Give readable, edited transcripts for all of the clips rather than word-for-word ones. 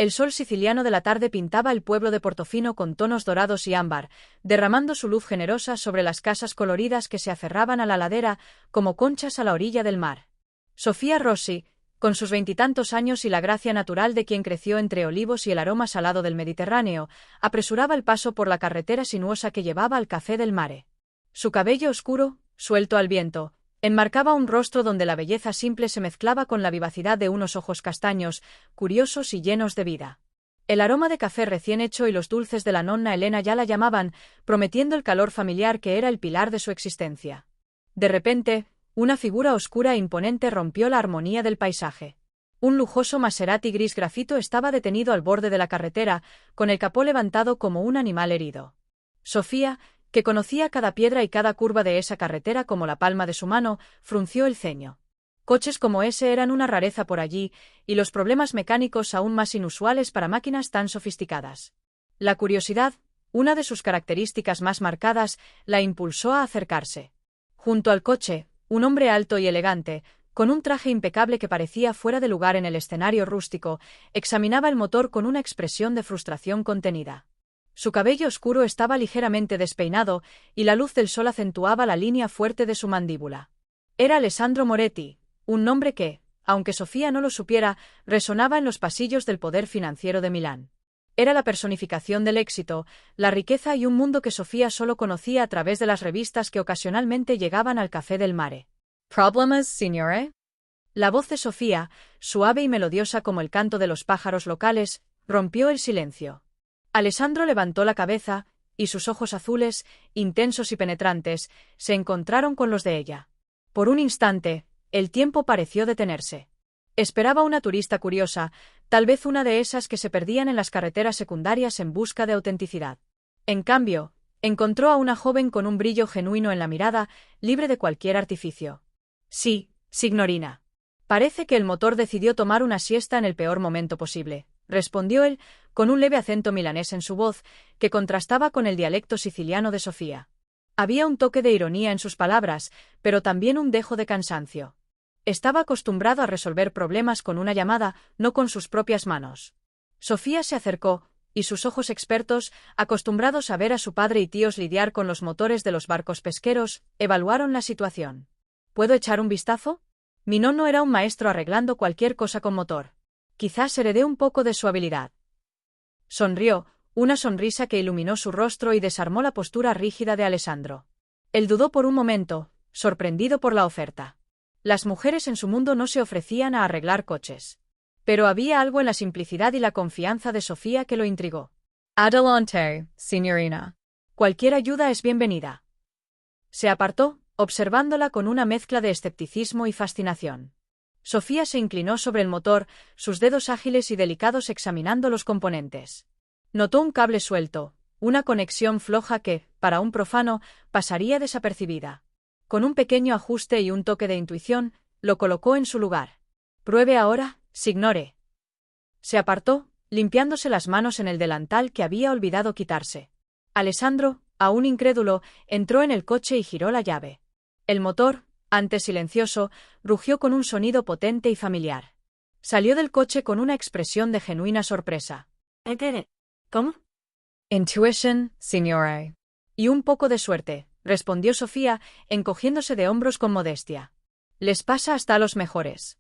El sol siciliano de la tarde pintaba el pueblo de Portofino con tonos dorados y ámbar, derramando su luz generosa sobre las casas coloridas que se aferraban a la ladera como conchas a la orilla del mar. Sofía Rossi, con sus 20 años y la gracia natural de quien creció entre olivos y el aroma salado del Mediterráneo, apresuraba el paso por la carretera sinuosa que llevaba al Café del Mare. Su cabello oscuro, suelto al viento, enmarcaba un rostro donde la belleza simple se mezclaba con la vivacidad de unos ojos castaños, curiosos y llenos de vida. El aroma de café recién hecho y los dulces de la nonna Elena ya la llamaban, prometiendo el calor familiar que era el pilar de su existencia. De repente, una figura oscura e imponente rompió la armonía del paisaje. Un lujoso Maserati gris grafito estaba detenido al borde de la carretera, con el capó levantado como un animal herido. Sofía, que conocía cada piedra y cada curva de esa carretera como la palma de su mano, frunció el ceño. Coches como ese eran una rareza por allí, y los problemas mecánicos aún más inusuales para máquinas tan sofisticadas. La curiosidad, una de sus características más marcadas, la impulsó a acercarse. Junto al coche, un hombre alto y elegante, con un traje impecable que parecía fuera de lugar en el escenario rústico, examinaba el motor con una expresión de frustración contenida. Su cabello oscuro estaba ligeramente despeinado y la luz del sol acentuaba la línea fuerte de su mandíbula. Era Alessandro Moretti, un nombre que, aunque Sofía no lo supiera, resonaba en los pasillos del poder financiero de Milán. Era la personificación del éxito, la riqueza y un mundo que Sofía solo conocía a través de las revistas que ocasionalmente llegaban al Café del Mare. ¿Problemas, signore? La voz de Sofía, suave y melodiosa como el canto de los pájaros locales, rompió el silencio. Alessandro levantó la cabeza, y sus ojos azules, intensos y penetrantes, se encontraron con los de ella. Por un instante, el tiempo pareció detenerse. Esperaba una turista curiosa, tal vez una de esas que se perdían en las carreteras secundarias en busca de autenticidad. En cambio, encontró a una joven con un brillo genuino en la mirada, libre de cualquier artificio. Sí, signorina. Parece que el motor decidió tomar una siesta en el peor momento posible, respondió él, con un leve acento milanés en su voz, que contrastaba con el dialecto siciliano de Sofía. Había un toque de ironía en sus palabras, pero también un dejo de cansancio. Estaba acostumbrado a resolver problemas con una llamada, no con sus propias manos. Sofía se acercó, y sus ojos expertos, acostumbrados a ver a su padre y tíos lidiar con los motores de los barcos pesqueros, evaluaron la situación. ¿Puedo echar un vistazo? Mi nonno era un maestro arreglando cualquier cosa con motor. Quizás heredé un poco de su habilidad. Sonrió, una sonrisa que iluminó su rostro y desarmó la postura rígida de Alessandro. Él dudó por un momento, sorprendido por la oferta. Las mujeres en su mundo no se ofrecían a arreglar coches. Pero había algo en la simplicidad y la confianza de Sofía que lo intrigó. Adelante, signorina. Cualquier ayuda es bienvenida. Se apartó, observándola con una mezcla de escepticismo y fascinación. Sofía se inclinó sobre el motor, sus dedos ágiles y delicados examinando los componentes. Notó un cable suelto, una conexión floja que, para un profano, pasaría desapercibida. Con un pequeño ajuste y un toque de intuición, lo colocó en su lugar. Pruebe ahora, signore. Se apartó, limpiándose las manos en el delantal que había olvidado quitarse. Alessandro, aún incrédulo, entró en el coche y giró la llave. El motor, antes silencioso, rugió con un sonido potente y familiar. Salió del coche con una expresión de genuina sorpresa. I did it. ¿Cómo? Intuition, signore. Y un poco de suerte, respondió Sofía, encogiéndose de hombros con modestia. Les pasa hasta a los mejores.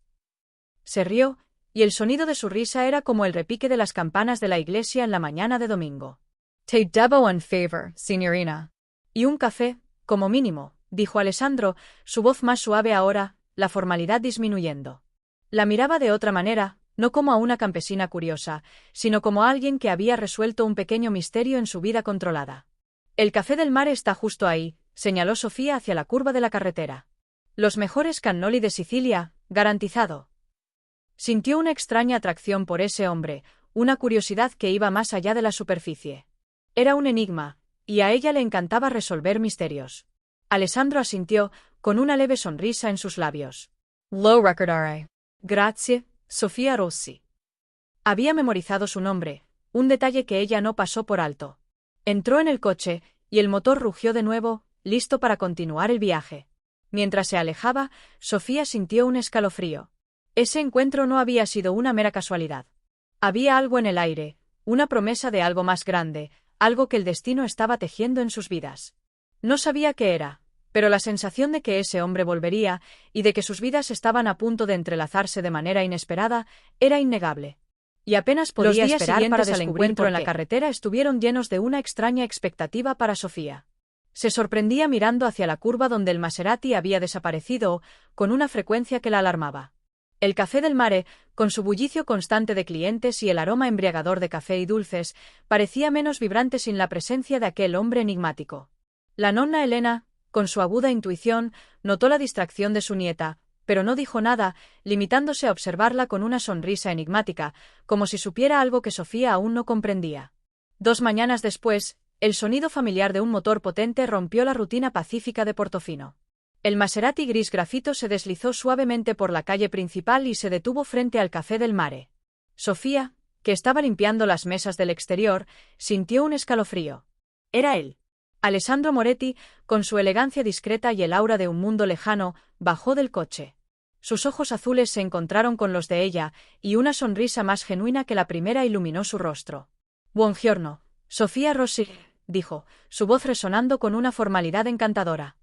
Se rió, y el sonido de su risa era como el repique de las campanas de la iglesia en la mañana de domingo. Te debo un favor, signorina. Y un café, como mínimo, dijo Alessandro, su voz más suave ahora, la formalidad disminuyendo. La miraba de otra manera, no como a una campesina curiosa, sino como a alguien que había resuelto un pequeño misterio en su vida controlada. El Café del Mare está justo ahí, señaló Sofía hacia la curva de la carretera. Los mejores cannoli de Sicilia, garantizado. Sintió una extraña atracción por ese hombre, una curiosidad que iba más allá de la superficie. Era un enigma, y a ella le encantaba resolver misterios. Alessandro asintió, con una leve sonrisa en sus labios. Lo recordaré. Grazie, Sofía Rossi. Había memorizado su nombre, un detalle que ella no pasó por alto. Entró en el coche, y el motor rugió de nuevo, listo para continuar el viaje. Mientras se alejaba, Sofía sintió un escalofrío. Ese encuentro no había sido una mera casualidad. Había algo en el aire, una promesa de algo más grande, algo que el destino estaba tejiendo en sus vidas. No sabía qué era, pero la sensación de que ese hombre volvería y de que sus vidas estaban a punto de entrelazarse de manera inesperada era innegable. Y apenas podía esperar para descubrir. Los días siguientes al encuentro en la carretera estuvieron llenos de una extraña expectativa para Sofía. Se sorprendía mirando hacia la curva donde el Maserati había desaparecido, con una frecuencia que la alarmaba. El Café del Mare, con su bullicio constante de clientes y el aroma embriagador de café y dulces, parecía menos vibrante sin la presencia de aquel hombre enigmático. La nonna Elena, con su aguda intuición, notó la distracción de su nieta, pero no dijo nada, limitándose a observarla con una sonrisa enigmática, como si supiera algo que Sofía aún no comprendía. 2 mañanas después, el sonido familiar de un motor potente rompió la rutina pacífica de Portofino. El Maserati gris grafito se deslizó suavemente por la calle principal y se detuvo frente al Café del Mare. Sofía, que estaba limpiando las mesas del exterior, sintió un escalofrío. Era él. Alessandro Moretti, con su elegancia discreta y el aura de un mundo lejano, bajó del coche. Sus ojos azules se encontraron con los de ella, y una sonrisa más genuina que la primera iluminó su rostro. «Buongiorno, Sofía Rossi», dijo, su voz resonando con una formalidad encantadora.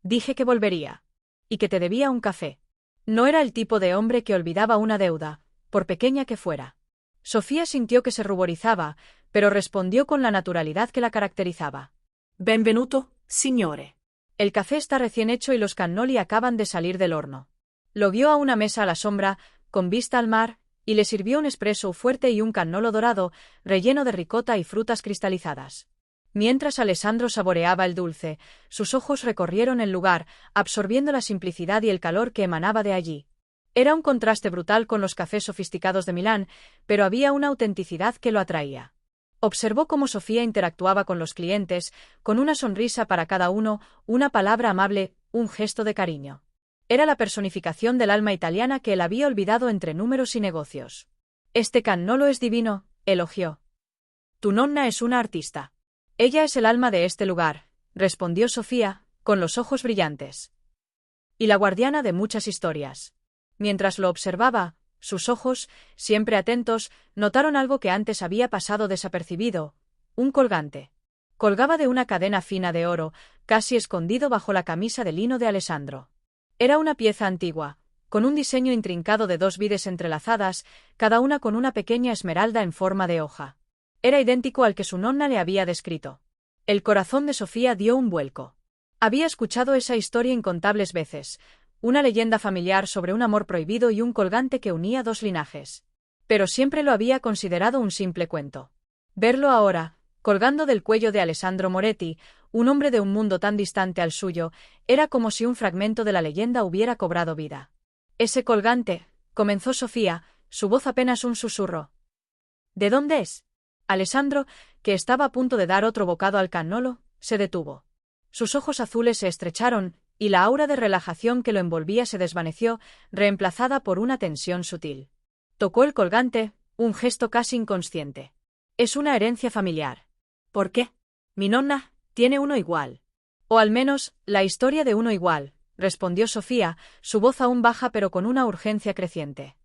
«Dije que volvería. Y que te debía un café». No era el tipo de hombre que olvidaba una deuda, por pequeña que fuera. Sofía sintió que se ruborizaba, pero respondió con la naturalidad que la caracterizaba. «Benvenuto, signore. El café está recién hecho y los cannoli acaban de salir del horno». Lo guió a una mesa a la sombra, con vista al mar, y le sirvió un espresso fuerte y un cannolo dorado, relleno de ricota y frutas cristalizadas. Mientras Alessandro saboreaba el dulce, sus ojos recorrieron el lugar, absorbiendo la simplicidad y el calor que emanaba de allí. Era un contraste brutal con los cafés sofisticados de Milán, pero había una autenticidad que lo atraía. Observó cómo Sofía interactuaba con los clientes, con una sonrisa para cada uno, una palabra amable, un gesto de cariño. Era la personificación del alma italiana que él había olvidado entre números y negocios. «Este cannolo es divino», elogió. «Tu nonna es una artista». «Ella es el alma de este lugar», respondió Sofía, con los ojos brillantes. «Y la guardiana de muchas historias». Mientras lo observaba, sus ojos, siempre atentos, notaron algo que antes había pasado desapercibido: un colgante. Colgaba de una cadena fina de oro, casi escondido bajo la camisa de lino de Alessandro. Era una pieza antigua, con un diseño intrincado de 2 vides entrelazadas, cada una con una pequeña esmeralda en forma de hoja. Era idéntico al que su nonna le había descrito. El corazón de Sofía dio un vuelco. Había escuchado esa historia incontables veces, una leyenda familiar sobre un amor prohibido y un colgante que unía 2 linajes. Pero siempre lo había considerado un simple cuento. Verlo ahora, colgando del cuello de Alessandro Moretti, un hombre de un mundo tan distante al suyo, era como si un fragmento de la leyenda hubiera cobrado vida. «Ese colgante», comenzó Sofía, su voz apenas un susurro. «¿De dónde es?» Alessandro, que estaba a punto de dar otro bocado al cannolo, se detuvo. Sus ojos azules se estrecharon, y la aura de relajación que lo envolvía se desvaneció, reemplazada por una tensión sutil. Tocó el colgante, un gesto casi inconsciente. «Es una herencia familiar». «¿Por qué?» «Mi nonna tiene uno igual». «O al menos, la historia de uno igual», respondió Sofía, su voz aún baja pero con una urgencia creciente.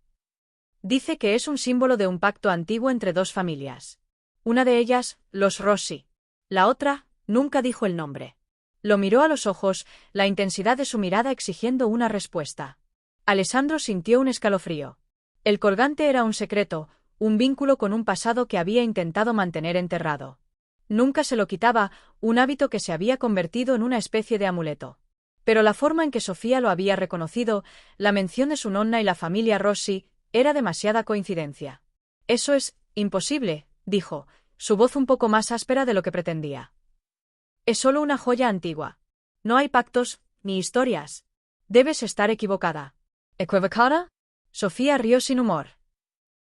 «Dice que es un símbolo de un pacto antiguo entre 2 familias. Una de ellas, los Rossi. La otra, nunca dijo el nombre». Lo miró a los ojos, la intensidad de su mirada exigiendo una respuesta. Alessandro sintió un escalofrío. El colgante era un secreto, un vínculo con un pasado que había intentado mantener enterrado. Nunca se lo quitaba, un hábito que se había convertido en una especie de amuleto. Pero la forma en que Sofía lo había reconocido, la mención de su nonna y la familia Rossi, era demasiada coincidencia. «Eso es imposible», dijo, su voz un poco más áspera de lo que pretendía. «Es solo una joya antigua. No hay pactos, ni historias. Debes estar equivocada». «¿Equivocada?» Sofía rió sin humor.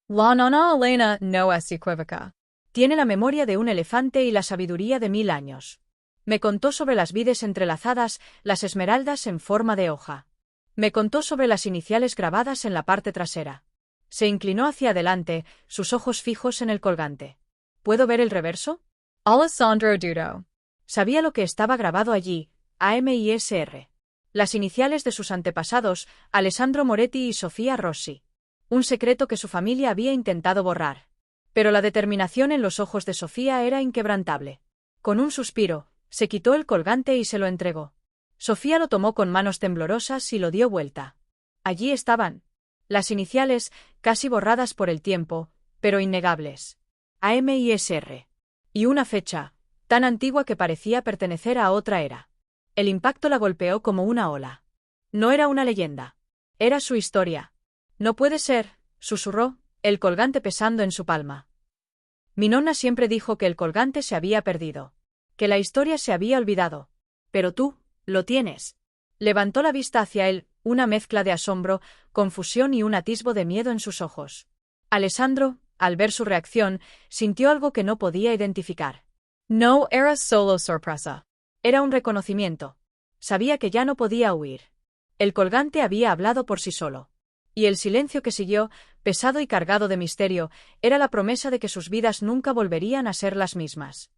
«La nonna Elena no es equívoca. Tiene la memoria de un elefante y la sabiduría de 1000 años. Me contó sobre las vides entrelazadas, las esmeraldas en forma de hoja. Me contó sobre las iniciales grabadas en la parte trasera». Se inclinó hacia adelante, sus ojos fijos en el colgante. «¿Puedo ver el reverso?» Alessandro dudó. Sabía lo que estaba grabado allí, AMISR. Las iniciales de sus antepasados, Alessandro Moretti y Sofía Rossi. un secreto que su familia había intentado borrar. Pero la determinación en los ojos de Sofía era inquebrantable. Con un suspiro, se quitó el colgante y se lo entregó. Sofía lo tomó con manos temblorosas y lo dio vuelta. Allí estaban. Las iniciales, casi borradas por el tiempo, pero innegables. AMISR. Y una fecha, tan antigua que parecía pertenecer a otra era. El impacto la golpeó como una ola. No era una leyenda. Era su historia. No puede ser, susurró, el colgante pesando en su palma. Mi nonna siempre dijo que el colgante se había perdido. Que la historia se había olvidado. Pero tú, lo tienes. Levantó la vista hacia él, una mezcla de asombro, confusión y un atisbo de miedo en sus ojos. Alessandro, al ver su reacción, sintió algo que no podía identificar. No era solo sorpresa. Era un reconocimiento. Sabía que ya no podía huir. El colgante había hablado por sí solo. Y el silencio que siguió, pesado y cargado de misterio, era la promesa de que sus vidas nunca volverían a ser las mismas.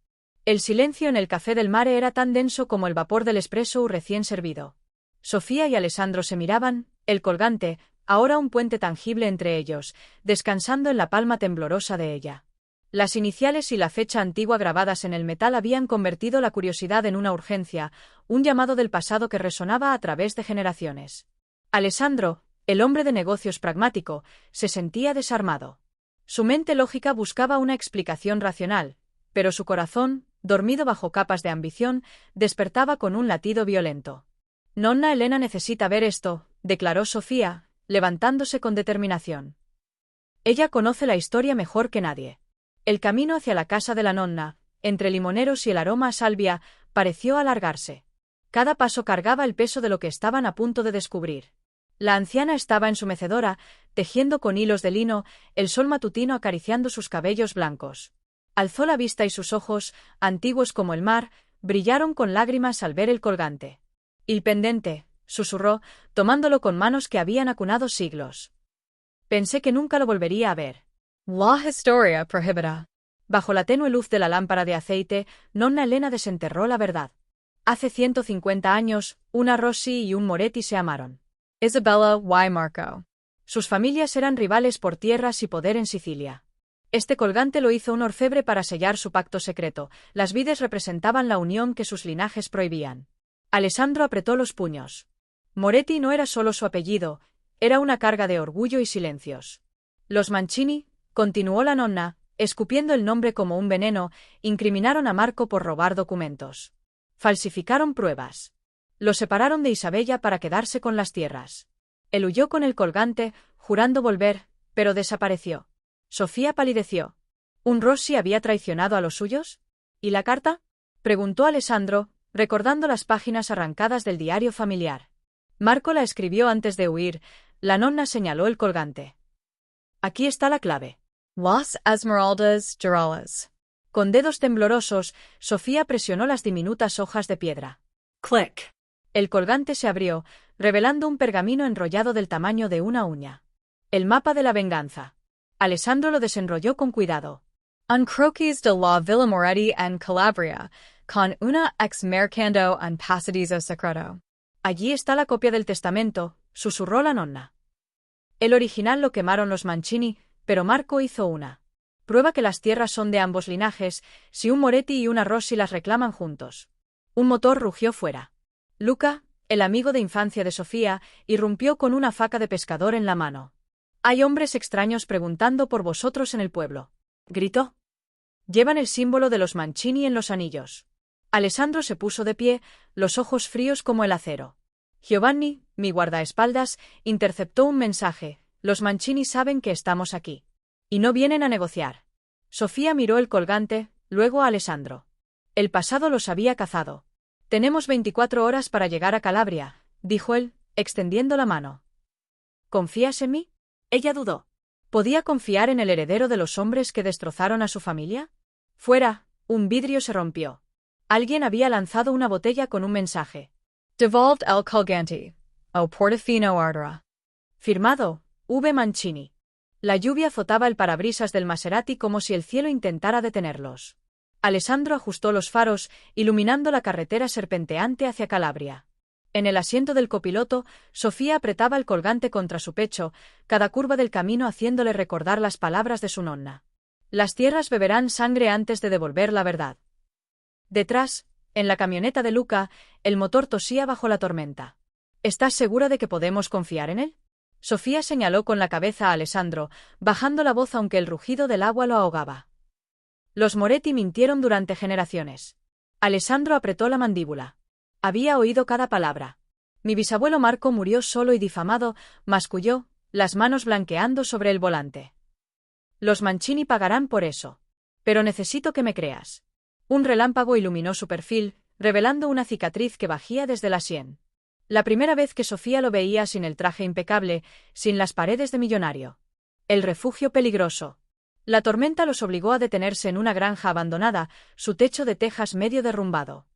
El silencio en el café del mare era tan denso como el vapor del espresso recién servido. Sofía y Alessandro se miraban, el colgante, ahora un puente tangible entre ellos, descansando en la palma temblorosa de ella. Las iniciales y la fecha antigua grabadas en el metal habían convertido la curiosidad en una urgencia, un llamado del pasado que resonaba a través de generaciones. Alessandro, el hombre de negocios pragmático, se sentía desarmado. Su mente lógica buscaba una explicación racional, pero su corazón, dormido bajo capas de ambición, despertaba con un latido violento. Nonna Elena necesita ver esto, declaró Sofía, levantándose con determinación. Ella conoce la historia mejor que nadie. El camino hacia la casa de la nonna, entre limoneros y el aroma a salvia, pareció alargarse. Cada paso cargaba el peso de lo que estaban a punto de descubrir. La anciana estaba en su mecedora, tejiendo con hilos de lino, el sol matutino acariciando sus cabellos blancos. Alzó la vista y sus ojos, antiguos como el mar, brillaron con lágrimas al ver el colgante. «Il pendente», susurró, tomándolo con manos que habían acunado siglos. Pensé que nunca lo volvería a ver. La historia prohibida. Bajo la tenue luz de la lámpara de aceite, nonna Elena desenterró la verdad. Hace 150 años, una Rossi y un Moretti se amaron. Isabella y Marco. Sus familias eran rivales por tierras y poder en Sicilia. Este colgante lo hizo un orfebre para sellar su pacto secreto. Las vides representaban la unión que sus linajes prohibían. Alessandro apretó los puños. Moretti no era solo su apellido, era una carga de orgullo y silencios. Los Mancini, continuó la nonna, escupiendo el nombre como un veneno, incriminaron a Marco por robar documentos. Falsificaron pruebas. Lo separaron de Isabella para quedarse con las tierras. Él huyó con el colgante, jurando volver, pero desapareció. Sofía palideció. ¿Un Rossi había traicionado a los suyos? ¿Y la carta?, preguntó Alessandro, recordando las páginas arrancadas del diario familiar. Marco la escribió antes de huir. La nonna señaló el colgante. Aquí está la clave. Las Esmeraldas Doradas. Con dedos temblorosos, Sofía presionó las diminutas hojas de piedra. ¡Clic! El colgante se abrió, revelando un pergamino enrollado del tamaño de una uña. El mapa de la venganza. Alessandro lo desenrolló con cuidado. Un croquis de la Villa Moretti en Calabria, con una ex mercando en pasadizo secreto. Allí está la copia del testamento, susurró la nonna. El original lo quemaron los Mancini, pero Marco hizo una prueba que las tierras son de ambos linajes, si un Moretti y una Rossi las reclaman juntos. Un motor rugió fuera. Luca, el amigo de infancia de Sofía, irrumpió con una faca de pescador en la mano. «Hay hombres extraños preguntando por vosotros en el pueblo», gritó. «Llevan el símbolo de los Mancini en los anillos». Alessandro se puso de pie, los ojos fríos como el acero. Giovanni, mi guardaespaldas, interceptó un mensaje. Los Mancini saben que estamos aquí. Y no vienen a negociar. Sofía miró el colgante, luego a Alessandro. El pasado los había cazado. Tenemos 24 horas para llegar a Calabria, dijo él, extendiendo la mano. ¿Confías en mí? Ella dudó. ¿Podía confiar en el heredero de los hombres que destrozaron a su familia? Fuera, un vidrio se rompió. Alguien había lanzado una botella con un mensaje. Devolved el colgante. O Portofino Ardera. Firmado, V. Mancini. La lluvia azotaba el parabrisas del Maserati como si el cielo intentara detenerlos. Alessandro ajustó los faros, iluminando la carretera serpenteante hacia Calabria. En el asiento del copiloto, Sofía apretaba el colgante contra su pecho, cada curva del camino haciéndole recordar las palabras de su nonna. Las tierras beberán sangre antes de devolver la verdad. Detrás, en la camioneta de Luca, el motor tosía bajo la tormenta. ¿Estás segura de que podemos confiar en él? Sofía señaló con la cabeza a Alessandro, bajando la voz aunque el rugido del agua lo ahogaba. Los Moretti mintieron durante generaciones. Alessandro apretó la mandíbula. Había oído cada palabra. Mi bisabuelo Marco murió solo y difamado, masculló, las manos blanqueando sobre el volante. Los Mancini pagarán por eso. Pero necesito que me creas. Un relámpago iluminó su perfil, revelando una cicatriz que bajía desde la sien. La primera vez que Sofía lo veía sin el traje impecable, sin las paredes de millonario. El refugio peligroso. La tormenta los obligó a detenerse en una granja abandonada, su techo de tejas medio derrumbado.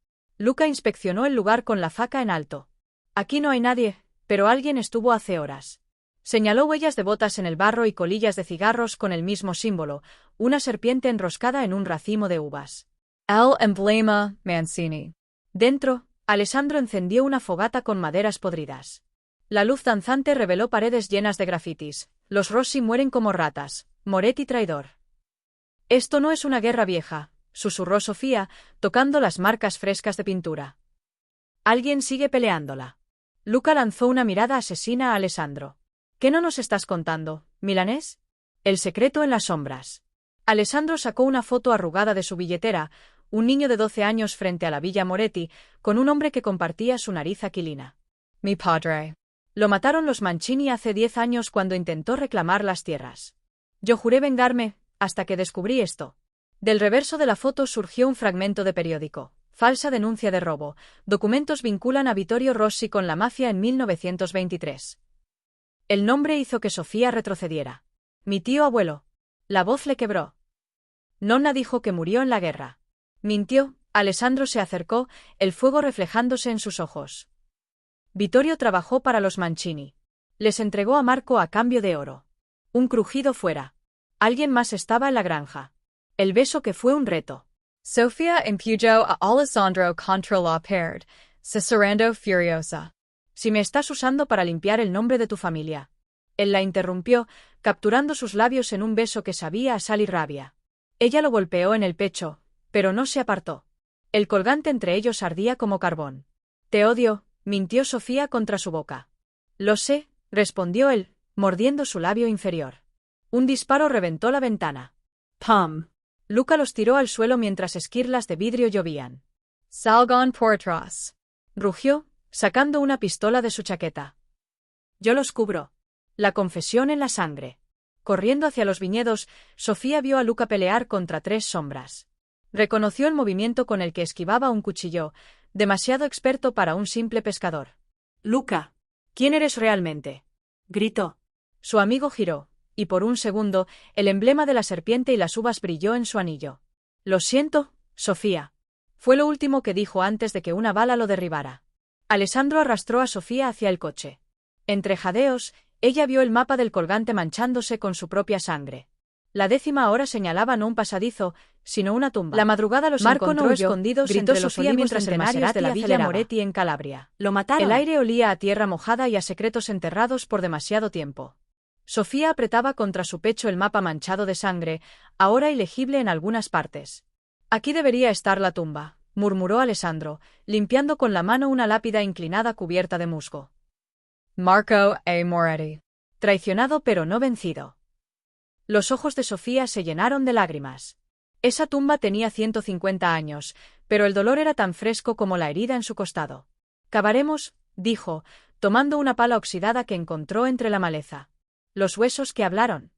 Luca inspeccionó el lugar con la faca en alto. Aquí no hay nadie, pero alguien estuvo hace horas. Señaló huellas de botas en el barro y colillas de cigarros con el mismo símbolo, una serpiente enroscada en un racimo de uvas. El emblema Mancini. Dentro, Alessandro encendió una fogata con maderas podridas. La luz danzante reveló paredes llenas de grafitis. Los Rossi mueren como ratas. Moretti traidor. Esto no es una guerra vieja, susurró Sofía, tocando las marcas frescas de pintura. Alguien sigue peleándola. Luca lanzó una mirada asesina a Alessandro. ¿Qué no nos estás contando, milanés? El secreto en las sombras. Alessandro sacó una foto arrugada de su billetera, un niño de 12 años frente a la Villa Moretti, con un hombre que compartía su nariz aquilina. Mi padre. Lo mataron los Mancini hace 10 años cuando intentó reclamar las tierras. Yo juré vengarme, hasta que descubrí esto. Del reverso de la foto surgió un fragmento de periódico. Falsa denuncia de robo. Documentos vinculan a Vittorio Rossi con la mafia en 1923. El nombre hizo que Sofía retrocediera. Mi tío abuelo. La voz le quebró. Nonna dijo que murió en la guerra. Mintió. Alessandro se acercó, el fuego reflejándose en sus ojos. Vittorio trabajó para los Mancini. Les entregó a Marco a cambio de oro. Un crujido fuera. Alguien más estaba en la granja. El beso que fue un reto. Sofía empujó a Alessandro contra la pared, susurrando furiosa. Si me estás usando para limpiar el nombre de tu familia. Él la interrumpió, capturando sus labios en un beso que sabía a sal y rabia. Ella lo golpeó en el pecho, pero no se apartó. El colgante entre ellos ardía como carbón. Te odio, mintió Sofía contra su boca. Lo sé, respondió él, mordiendo su labio inferior. Un disparo reventó la ventana. ¡Pam! Luca los tiró al suelo mientras esquirlas de vidrio llovían. Salgan por atrás. Rugió, sacando una pistola de su chaqueta. Yo los cubro. La confesión en la sangre. Corriendo hacia los viñedos, Sofía vio a Luca pelear contra 3 sombras. Reconoció el movimiento con el que esquivaba un cuchillo, demasiado experto para un simple pescador. Luca, ¿quién eres realmente? Gritó. Su amigo giró, y por un segundo, el emblema de la serpiente y las uvas brilló en su anillo. Lo siento, Sofía. Fue lo último que dijo antes de que una bala lo derribara. Alessandro arrastró a Sofía hacia el coche. Entre jadeos, ella vio el mapa del colgante manchándose con su propia sangre. La 10ª hora señalaba no un pasadizo, sino una tumba. La madrugada los Marco encontró no huyó, escondidos gritó entre los Sofía olivos mientras el centenarios Maserati de la Villa aceleraba. Moretti en Calabria. Lo mataron. El aire olía a tierra mojada y a secretos enterrados por demasiado tiempo. Sofía apretaba contra su pecho el mapa manchado de sangre, ahora ilegible en algunas partes. Aquí debería estar la tumba, murmuró Alessandro, limpiando con la mano una lápida inclinada cubierta de musgo. Marco A. Moretti. Traicionado pero no vencido. Los ojos de Sofía se llenaron de lágrimas. Esa tumba tenía 150 años, pero el dolor era tan fresco como la herida en su costado. Cavaremos, dijo, tomando una pala oxidada que encontró entre la maleza. Los huesos que hablaron.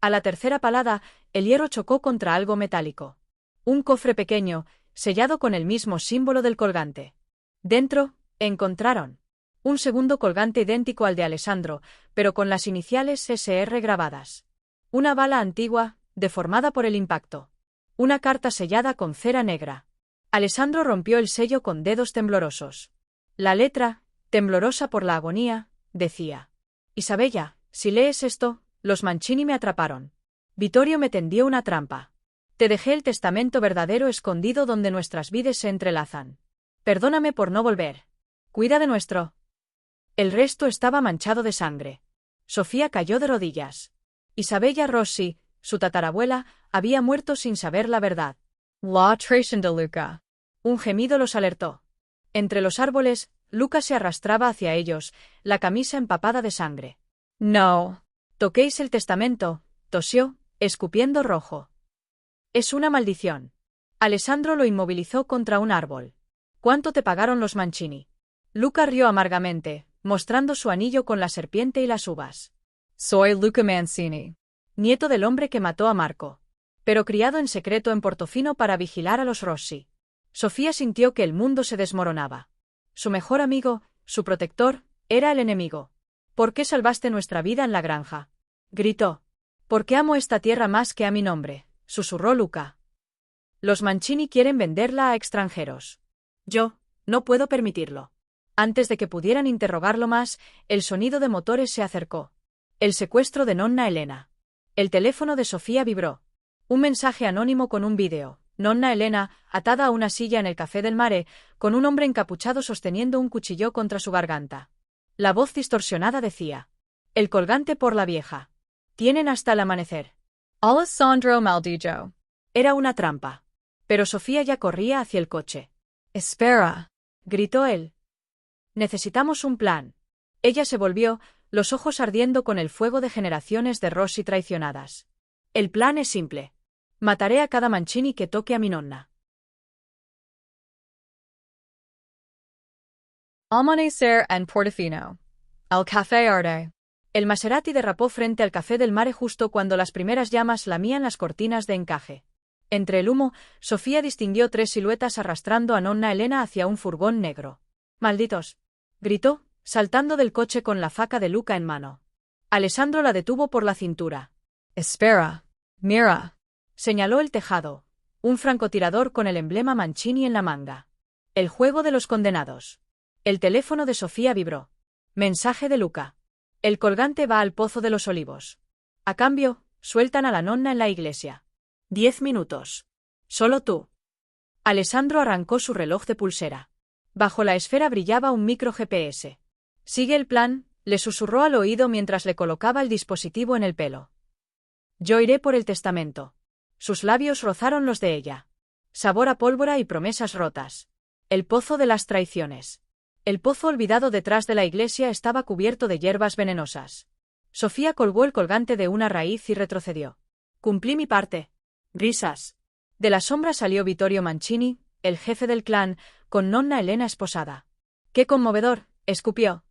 A la tercera palada, el hierro chocó contra algo metálico. Un cofre pequeño, sellado con el mismo símbolo del colgante. Dentro, encontraron un segundo colgante idéntico al de Alessandro, pero con las iniciales SR grabadas. Una bala antigua, deformada por el impacto. Una carta sellada con cera negra. Alessandro rompió el sello con dedos temblorosos. La letra, temblorosa por la agonía, decía: Isabella, si lees esto, los Mancini me atraparon. Vittorio me tendió una trampa. Te dejé el testamento verdadero escondido donde nuestras vidas se entrelazan. Perdóname por no volver. Cuida de nuestro. El resto estaba manchado de sangre. Sofía cayó de rodillas. Isabella Rossi, su tatarabuela, había muerto sin saber la verdad. La traición de Luca. Un gemido los alertó. Entre los árboles, Luca se arrastraba hacia ellos, la camisa empapada de sangre. No. Toquéis el testamento, tosió, escupiendo rojo. Es una maldición. Alessandro lo inmovilizó contra un árbol. ¿Cuánto te pagaron los Mancini? Luca rió amargamente, mostrando su anillo con la serpiente y las uvas. Soy Luca Mancini, nieto del hombre que mató a Marco, pero criado en secreto en Portofino para vigilar a los Rossi. Sofía sintió que el mundo se desmoronaba. Su mejor amigo, su protector, era el enemigo. ¿Por qué salvaste nuestra vida en la granja? Gritó. Porque amo esta tierra más que a mi nombre, susurró Luca. Los Mancini quieren venderla a extranjeros. Yo, no puedo permitirlo. Antes de que pudieran interrogarlo más, el sonido de motores se acercó. El secuestro de Nonna Elena. El teléfono de Sofía vibró. Un mensaje anónimo con un vídeo. Nonna Elena, atada a una silla en el Café del Mare, con un hombre encapuchado sosteniendo un cuchillo contra su garganta. La voz distorsionada decía: el colgante por la vieja. Tienen hasta el amanecer. Alessandro Maldillo. Era una trampa. Pero Sofía ya corría hacia el coche. Espera, gritó él. Necesitamos un plan. Ella se volvió, los ojos ardiendo con el fuego de generaciones de Rossi traicionadas. El plan es simple. Mataré a cada Mancini que toque a mi nonna. Amanecer en Portofino. Al Café Arde. El Maserati derrapó frente al Café del Mare justo cuando las primeras llamas lamían las cortinas de encaje. Entre el humo, Sofía distinguió 3 siluetas arrastrando a Nonna Elena hacia un furgón negro. ¡Malditos!, gritó, saltando del coche con la faca de Luca en mano. Alessandro la detuvo por la cintura. Espera. Mira. Señaló el tejado. Un francotirador con el emblema Mancini en la manga. El juego de los condenados. El teléfono de Sofía vibró. Mensaje de Luca. El colgante va al Pozo de los Olivos. A cambio, sueltan a la nonna en la iglesia. 10 minutos. Solo tú. Alessandro arrancó su reloj de pulsera. Bajo la esfera brillaba un micro GPS. Sigue el plan, le susurró al oído mientras le colocaba el dispositivo en el pelo. Yo iré por el testamento. Sus labios rozaron los de ella. Sabor a pólvora y promesas rotas. El pozo de las traiciones. El pozo olvidado detrás de la iglesia estaba cubierto de hierbas venenosas. Sofía colgó el colgante de una raíz y retrocedió. Cumplí mi parte. Risas. De la sombra salió Vittorio Mancini, el jefe del clan, con Nonna Elena esposada. ¡Qué conmovedor!, escupió.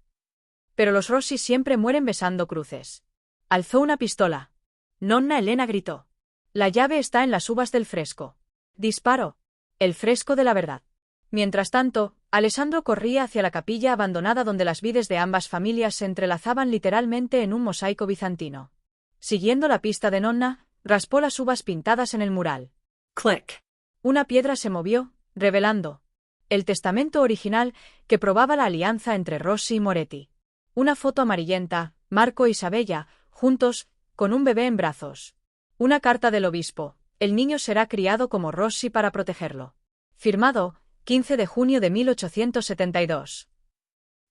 Pero los Rossi siempre mueren besando cruces. Alzó una pistola. Nonna Elena gritó. La llave está en las uvas del fresco. Disparó. El fresco de la verdad. Mientras tanto, Alessandro corría hacia la capilla abandonada donde las vides de ambas familias se entrelazaban literalmente en un mosaico bizantino. Siguiendo la pista de Nonna, raspó las uvas pintadas en el mural. ¡Clic! Una piedra se movió, revelando el testamento original que probaba la alianza entre Rossi y Moretti. Una foto amarillenta, Marco y Isabella, juntos, con un bebé en brazos. Una carta del obispo. El niño será criado como Rossi para protegerlo. Firmado, 15 de junio de 1872.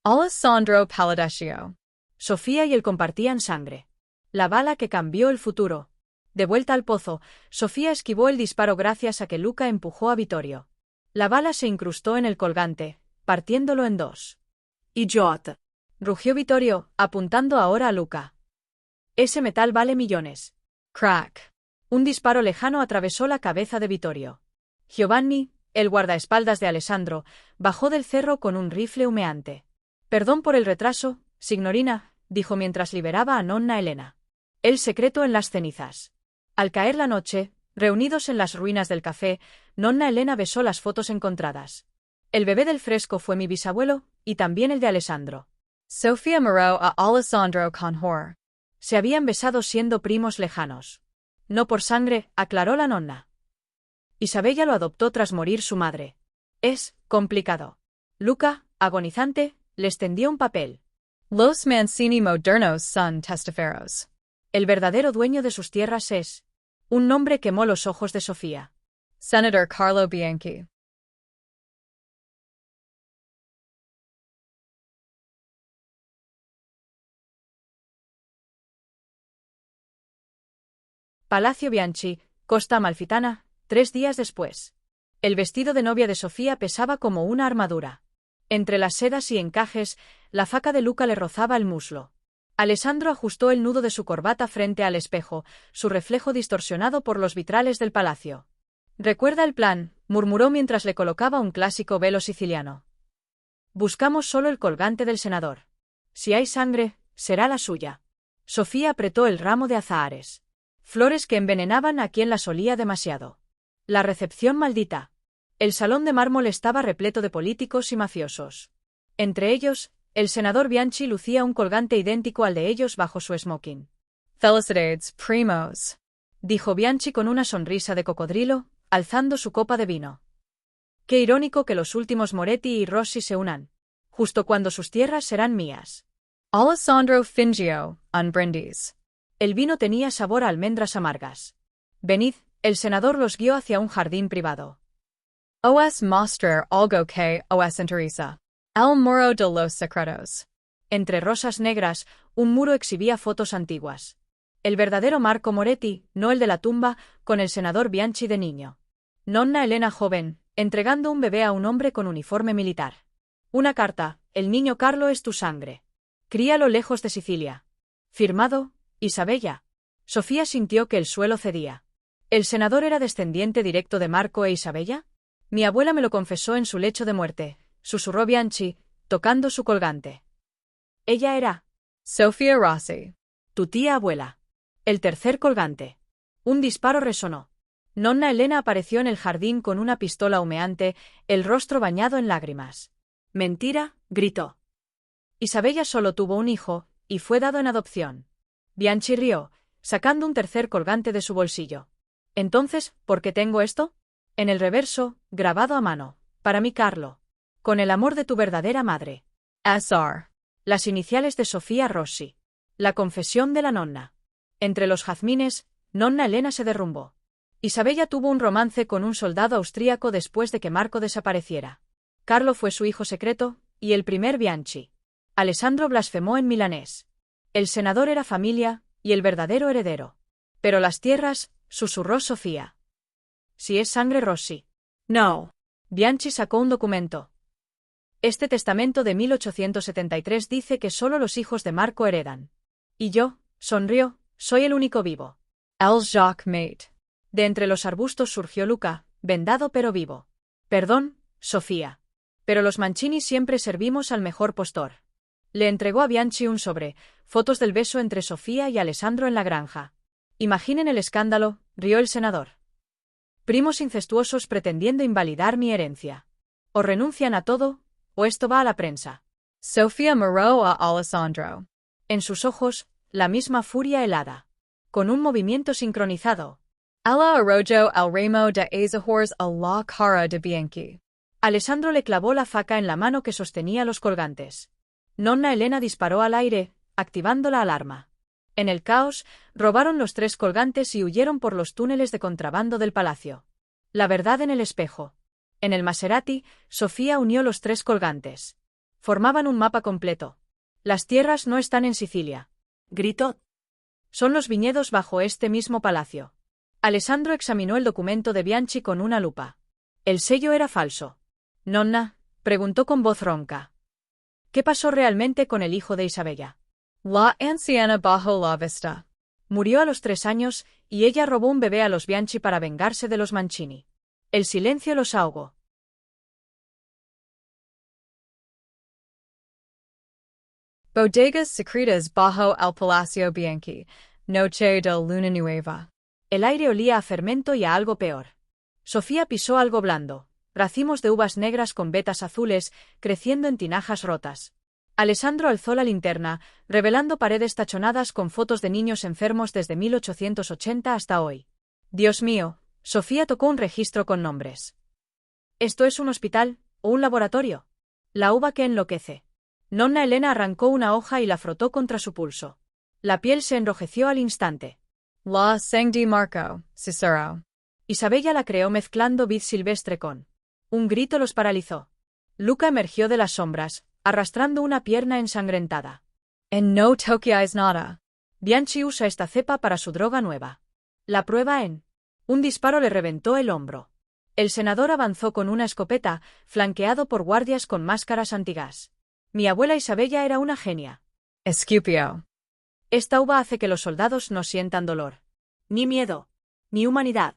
Alessandro Paladecchio. Sofía y él compartían sangre. La bala que cambió el futuro. De vuelta al pozo, Sofía esquivó el disparo gracias a que Luca empujó a Vittorio. La bala se incrustó en el colgante, partiéndolo en 2. ¡Idiota!, rugió Vittorio, apuntando ahora a Luca. Ese metal vale millones. Crack. Un disparo lejano atravesó la cabeza de Vittorio. Giovanni, el guardaespaldas de Alessandro, bajó del cerro con un rifle humeante. Perdón por el retraso, signorina, dijo mientras liberaba a Nonna Elena. El secreto en las cenizas. Al caer la noche, reunidos en las ruinas del café, Nonna Elena besó las fotos encontradas. El bebé del fresco fue mi bisabuelo, y también el de Alessandro. Sofía miró a Alessandro con horror. Se habían besado siendo primos lejanos. No por sangre, aclaró la nonna. Isabella lo adoptó tras morir su madre. Es complicado. Luca, agonizante, les tendió un papel. Los Mancini modernos son testaferros. El verdadero dueño de sus tierras es. Un nombre quemó los ojos de Sofía. Senator Carlo Bianchi. Palacio Bianchi, Costa Amalfitana, 3 días después. El vestido de novia de Sofía pesaba como una armadura. Entre las sedas y encajes, la faca de Luca le rozaba el muslo. Alessandro ajustó el nudo de su corbata frente al espejo, su reflejo distorsionado por los vitrales del palacio. «Recuerda el plan», murmuró mientras le colocaba un clásico velo siciliano. «Buscamos solo el colgante del senador. Si hay sangre, será la suya». Sofía apretó el ramo de azahares. Flores que envenenaban a quien las olía demasiado. La recepción maldita. El salón de mármol estaba repleto de políticos y mafiosos. Entre ellos, el senador Bianchi lucía un colgante idéntico al de ellos bajo su smoking. «Felicidades, primos», dijo Bianchi con una sonrisa de cocodrilo, alzando su copa de vino. «Qué irónico que los últimos Moretti y Rossi se unan, justo cuando sus tierras serán mías». Alessandro fingió un brindis. El vino tenía sabor a almendras amargas. «Venid», el senador los guió hacia un jardín privado. «Os mostrar algo que os interesa. El muro de los secretos». Entre rosas negras, un muro exhibía fotos antiguas. El verdadero Marco Moretti, no el de la tumba, con el senador Bianchi de niño. Nonna Elena joven, entregando un bebé a un hombre con uniforme militar. Una carta: «El niño Carlo es tu sangre. Críalo lejos de Sicilia». Firmado: Isabella. Sofía sintió que el suelo cedía. ¿El senador era descendiente directo de Marco e Isabella? Mi abuela me lo confesó en su lecho de muerte, susurró Bianchi, tocando su colgante. Ella era Sofía Rossi, tu tía abuela. El tercer colgante. Un disparo resonó. Nonna Elena apareció en el jardín con una pistola humeante, el rostro bañado en lágrimas. «Mentira», gritó. Isabella solo tuvo un hijo, y fue dado en adopción. Bianchi rió, sacando un tercer colgante de su bolsillo. «Entonces, ¿por qué tengo esto?» En el reverso, grabado a mano: «Para mí, Carlo. Con el amor de tu verdadera madre. S.R.» Las iniciales de Sofía Rossi. La confesión de la nonna. Entre los jazmines, Nonna Elena se derrumbó. Isabella tuvo un romance con un soldado austríaco después de que Marco desapareciera. Carlo fue su hijo secreto, y el primer Bianchi. Alessandro blasfemó en milanés. El senador era familia, y el verdadero heredero. Pero las tierras, susurró Sofía. Si es sangre Rossi. No. Bianchi sacó un documento. Este testamento de 1873 dice que solo los hijos de Marco heredan. Y yo, sonrió, soy el único vivo. El Jacques Mate. De entre los arbustos surgió Luca, vendado pero vivo. Perdón, Sofía. Pero los Mancini siempre servimos al mejor postor. Le entregó a Bianchi un sobre, fotos del beso entre Sofía y Alessandro en la granja. Imaginen el escándalo, rió el senador. Primos incestuosos pretendiendo invalidar mi herencia. O renuncian a todo, o esto va a la prensa. Sofía miró a Alessandro. En sus ojos, la misma furia helada. Con un movimiento sincronizado. Alla arrojo al remo de azahores a la cara de Bianchi. Alessandro le clavó la faca en la mano que sostenía los colgantes. Nonna Elena disparó al aire, activando la alarma. En el caos, robaron los 3 colgantes y huyeron por los túneles de contrabando del palacio. La verdad en el espejo. En el Maserati, Sofía unió los 3 colgantes. Formaban un mapa completo. Las tierras no están en Sicilia. Gritó. Son los viñedos bajo este mismo palacio. Alessandro examinó el documento de Bianchi con una lupa. El sello era falso. Nonna, preguntó con voz ronca. ¿Qué pasó realmente con el hijo de Isabella? La anciana bajo la vista. Murió a los 3 años, y ella robó un bebé a los Bianchi para vengarse de los Mancini. El silencio los ahogó. Bodegas secretas bajo el Palacio Bianchi, noche de luna nueva. El aire olía a fermento y a algo peor. Sofía pisó algo blando, racimos de uvas negras con vetas azules, creciendo en tinajas rotas. Alessandro alzó la linterna, revelando paredes tachonadas con fotos de niños enfermos desde 1880 hasta hoy. Dios mío, Sofía tocó un registro con nombres. ¿Esto es un hospital, o un laboratorio? La uva que enloquece. Nonna Elena arrancó una hoja y la frotó contra su pulso. La piel se enrojeció al instante. La sang di Marco, Cicero. Isabella la creó mezclando vid silvestre con. Un grito los paralizó. Luca emergió de las sombras, arrastrando una pierna ensangrentada. En no toqueáis nada. Bianchi usa esta cepa para su droga nueva. La prueba en. Un disparo le reventó el hombro. El senador avanzó con una escopeta, flanqueado por guardias con máscaras antigas. Mi abuela Isabella era una genia. Escupio. Esta uva hace que los soldados no sientan dolor. Ni miedo. Ni humanidad.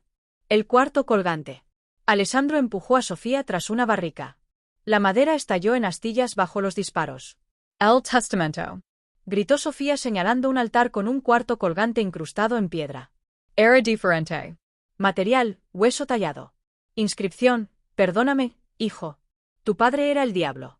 El cuarto colgante. Alessandro empujó a Sofía tras una barrica. La madera estalló en astillas bajo los disparos. El testamento. Gritó Sofía señalando un altar con un cuarto colgante incrustado en piedra. Era diferente. Material, hueso tallado. Inscripción, perdóname, hijo. Tu padre era el diablo.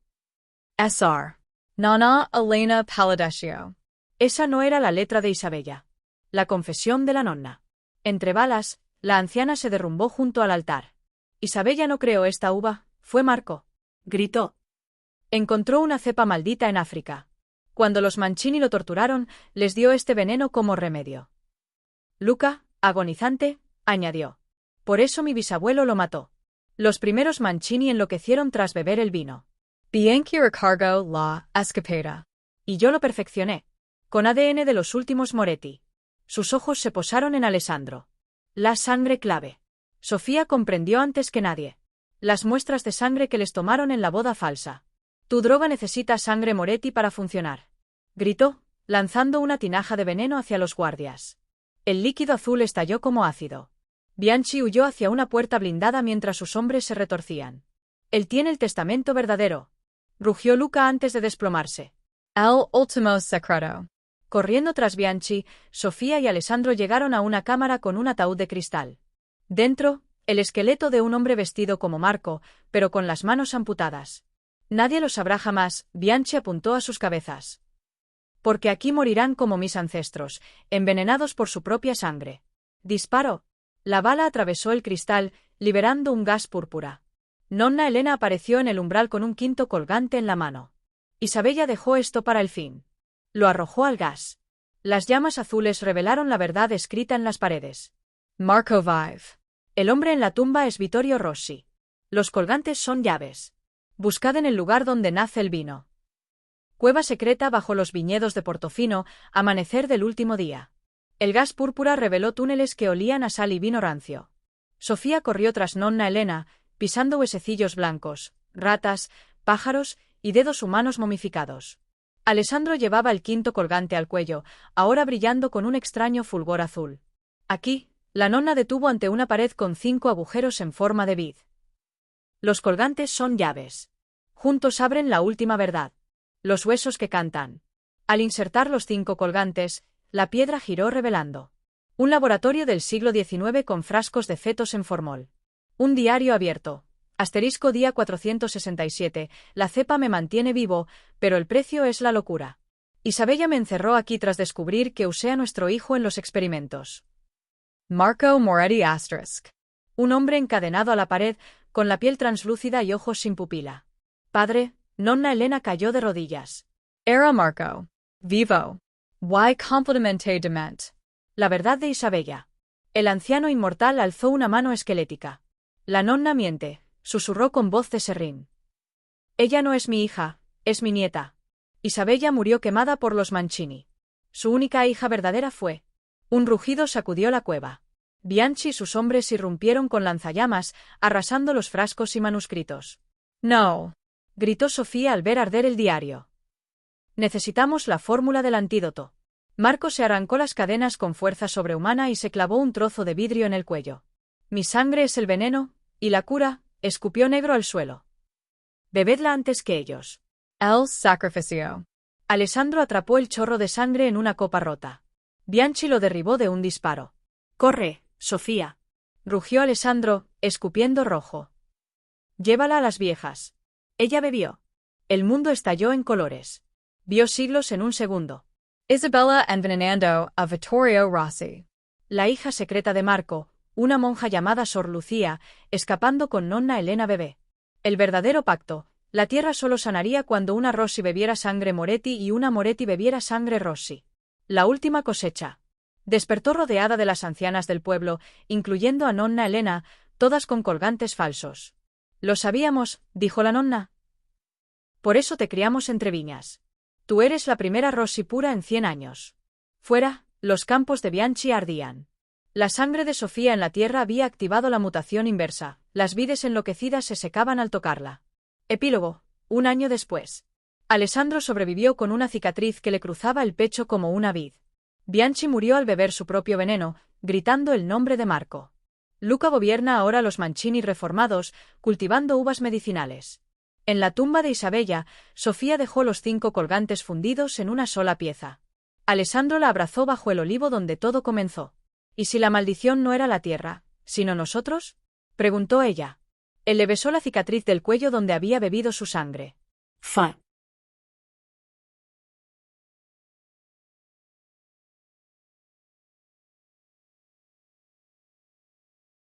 Sr. Nana Elena Paladesio. Esa no era la letra de Isabella. La confesión de la nonna. Entre balas, la anciana se derrumbó junto al altar. Isabella no creó esta uva, fue Marco. Gritó. Encontró una cepa maldita en África. Cuando los Mancini lo torturaron, les dio este veneno como remedio. Luca, agonizante, añadió. Por eso mi bisabuelo lo mató. Los primeros Mancini enloquecieron tras beber el vino. Bianchi recargó la escopeta. Y yo lo perfeccioné. Con ADN de los últimos Moretti. Sus ojos se posaron en Alessandro. La sangre clave. Sofía comprendió antes que nadie. Las muestras de sangre que les tomaron en la boda falsa. Tu droga necesita sangre Moretti para funcionar. Gritó, lanzando una tinaja de veneno hacia los guardias. El líquido azul estalló como ácido. Bianchi huyó hacia una puerta blindada mientras sus hombres se retorcían. Él tiene el testamento verdadero. Rugió Luca antes de desplomarse. El último secreto. Corriendo tras Bianchi, Sofía y Alessandro llegaron a una cámara con un ataúd de cristal. Dentro, el esqueleto de un hombre vestido como Marco, pero con las manos amputadas. Nadie lo sabrá jamás, Bianchi apuntó a sus cabezas. Porque aquí morirán como mis ancestros, envenenados por su propia sangre. Disparó. La bala atravesó el cristal, liberando un gas púrpura. Nonna Elena apareció en el umbral con un quinto colgante en la mano. Isabella dejó esto para el fin. Lo arrojó al gas. Las llamas azules revelaron la verdad escrita en las paredes. Marco vive. El hombre en la tumba es Vittorio Rossi. Los colgantes son llaves. Buscad en el lugar donde nace el vino. Cueva secreta bajo los viñedos de Portofino, amanecer del último día. El gas púrpura reveló túneles que olían a sal y vino rancio. Sofía corrió tras Nonna Elena, pisando huesecillos blancos, ratas, pájaros y dedos humanos momificados. Alessandro llevaba el quinto colgante al cuello, ahora brillando con un extraño fulgor azul. Aquí, la nonna detuvo ante una pared con 5 agujeros en forma de vid. Los colgantes son llaves. Juntos abren la última verdad. Los huesos que cantan. Al insertar los 5 colgantes, la piedra giró revelando. Un laboratorio del siglo XIX con frascos de fetos en formol. Un diario abierto. Asterisco día 467, la cepa me mantiene vivo, pero el precio es la locura. Isabella me encerró aquí tras descubrir que usé a nuestro hijo en los experimentos. Marco Moretti asterisk. Un hombre encadenado a la pared, con la piel translúcida y ojos sin pupila. Padre, Nonna Elena cayó de rodillas. Era Marco. Vivo. Why completamente dement. La verdad de Isabella. El anciano inmortal alzó una mano esquelética. La nonna miente, susurró con voz de serrín. Ella no es mi hija, es mi nieta. Isabella murió quemada por los Mancini. Su única hija verdadera fue. Un rugido sacudió la cueva. Bianchi y sus hombres irrumpieron con lanzallamas, arrasando los frascos y manuscritos. No. Gritó Sofía al ver arder el diario. Necesitamos la fórmula del antídoto. Marco se arrancó las cadenas con fuerza sobrehumana y se clavó un trozo de vidrio en el cuello. Mi sangre es el veneno, y la cura, escupió negro al suelo. Bebedla antes que ellos. El sacrificio. Alessandro atrapó el chorro de sangre en una copa rota. Bianchi lo derribó de un disparo. Corre, Sofía. Rugió Alessandro, escupiendo rojo. Llévala a las viejas. Ella bebió. El mundo estalló en colores. Vio siglos en un segundo. Isabella envenenando a Vittorio Rossi. La hija secreta de Marco, una monja llamada Sor Lucía, escapando con Nonna Elena bebé. El verdadero pacto, la tierra solo sanaría cuando una Rossi bebiera sangre Moretti y una Moretti bebiera sangre Rossi. La última cosecha. Despertó rodeada de las ancianas del pueblo, incluyendo a Nonna Elena, todas con colgantes falsos. Lo sabíamos, dijo la nonna. Por eso te criamos entre viñas. Tú eres la primera Rossi pura en 100 años. Fuera, los campos de Bianchi ardían. La sangre de Sofía en la tierra había activado la mutación inversa, las vides enloquecidas se secaban al tocarla. Epílogo. 1 año después. Alessandro sobrevivió con una cicatriz que le cruzaba el pecho como una vid. Bianchi murió al beber su propio veneno, gritando el nombre de Marco. Luca gobierna ahora los Mancini reformados, cultivando uvas medicinales. En la tumba de Isabella, Sofía dejó los 5 colgantes fundidos en una sola pieza. Alessandro la abrazó bajo el olivo donde todo comenzó. ¿Y si la maldición no era la tierra, sino nosotros? Preguntó ella. Él le besó la cicatriz del cuello donde había bebido su sangre. Fin.